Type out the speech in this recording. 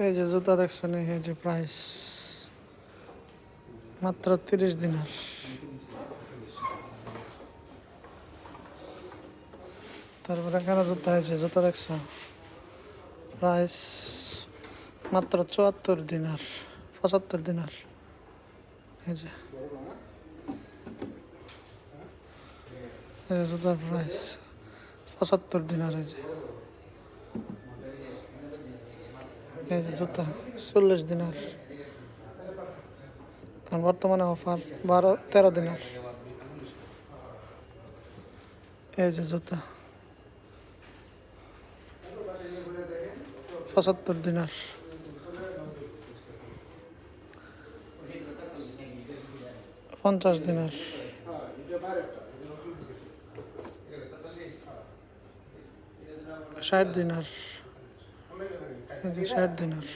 এই যে জুতা দেখছেন, এই যে প্রাইস মাত্র 30 দিনার। তারপরে এখানে জুতা হয়েছে, জুতা দেখছো, প্রাইস মাত্র 74 দিনার, 75 দিনার। এই যে জুতার প্রাইস 75 দিনার। এই যে জুতা 40 দিনার, আর বর্তমানে অফার 13 দিনার। এই যে জুতা 75 দিনার। পঞ্চাশ দিনার। 60 দিনার। এই যে 60 দিনার।